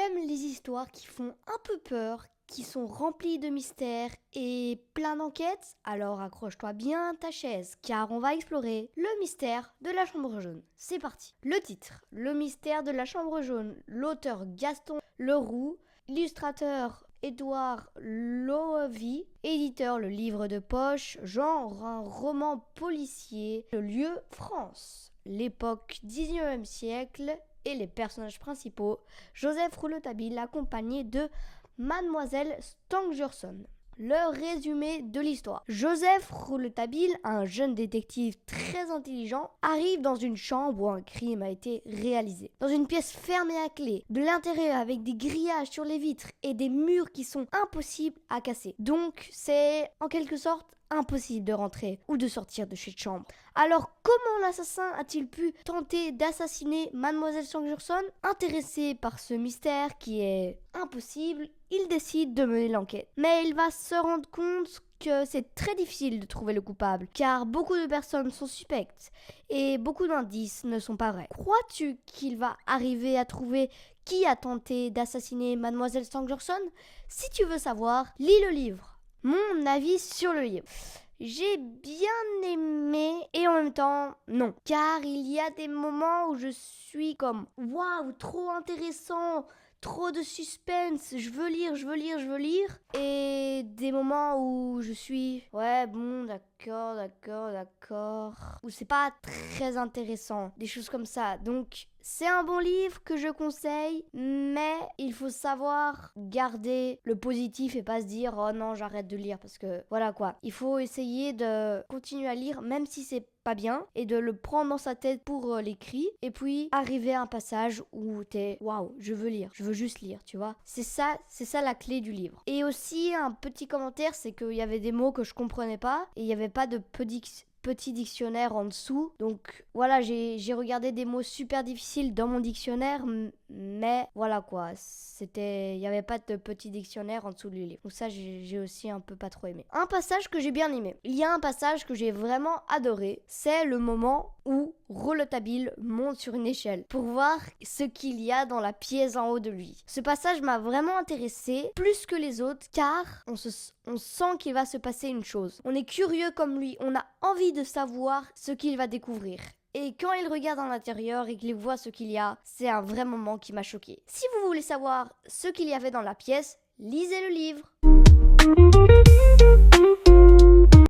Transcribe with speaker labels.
Speaker 1: aimes les histoires qui font un peu peur, qui sont remplies de mystères et plein d'enquêtes, alors accroche-toi bien à ta chaise, car on va explorer le mystère de la chambre jaune. C'est parti. Le titre, Le mystère de la chambre jaune, l'auteur Gaston Leroux, illustrateur Édouard Loewy, éditeur Le Livre de Poche, genre un roman policier, le lieu France, l'époque 19e siècle et les personnages principaux, Joseph Rouletabille accompagné de Mademoiselle Stangerson. Le résumé de l'histoire. Joseph Rouletabille, un jeune détective très intelligent, arrive dans une chambre où un crime a été réalisé. Dans une pièce fermée à clé, de l'intérieur avec des grillages sur les vitres et des murs qui sont impossibles à casser. Donc c'est en quelque sorte impossible de rentrer ou de sortir de cette chambre. Alors comment l'assassin a-t-il pu tenter d'assassiner Mademoiselle Stangerson? Intéressé par ce mystère qui est impossible, il décide de mener l'enquête. Mais il va se rendre compte que c'est très difficile de trouver le coupable, car beaucoup de personnes sont suspectes et beaucoup d'indices ne sont pas vrais. Crois-tu qu'il va arriver à trouver qui a tenté d'assassiner Mademoiselle Stangerson? Si tu veux savoir, lis le livre. Mon avis sur le livre. J'ai bien aimé et en même temps non, car il y a des moments où je suis comme waouh, trop intéressant, trop de suspense, je veux lire et des moments où je suis ouais bon d'accord où c'est pas très intéressant, des choses comme ça. Donc c'est un bon livre que je conseille, mais il faut savoir garder le positif et pas se dire oh non j'arrête de lire, parce que voilà quoi, il faut essayer de continuer à lire même si c'est pas bien et de le prendre dans sa tête pour l'écrit, et puis arriver à un passage où t'es waouh, je veux lire, je veux juste lire, tu vois. C'est ça la clé du livre. Et aussi un petit commentaire, c'est qu'il y avait des mots que je comprenais pas et il y avait pas de petit dictionnaire en dessous. Donc voilà, j'ai regardé des mots super difficiles dans mon dictionnaire, mais voilà quoi, il y avait pas de petit dictionnaire en dessous du livre. Donc ça j'ai aussi un peu pas trop aimé. Un passage que j'ai bien aimé. Il y a un passage que j'ai vraiment adoré, c'est le moment où Rouletabille monte sur une échelle pour voir ce qu'il y a dans la pièce en haut de lui. Ce passage m'a vraiment intéressé plus que les autres, car on sent qu'il va se passer une chose. On est curieux comme lui, on a envie de savoir ce qu'il va découvrir. Et quand il regarde en l'intérieur et qu'il voit ce qu'il y a, c'est un vrai moment qui m'a choqué. Si vous voulez savoir ce qu'il y avait dans la pièce, lisez le livre.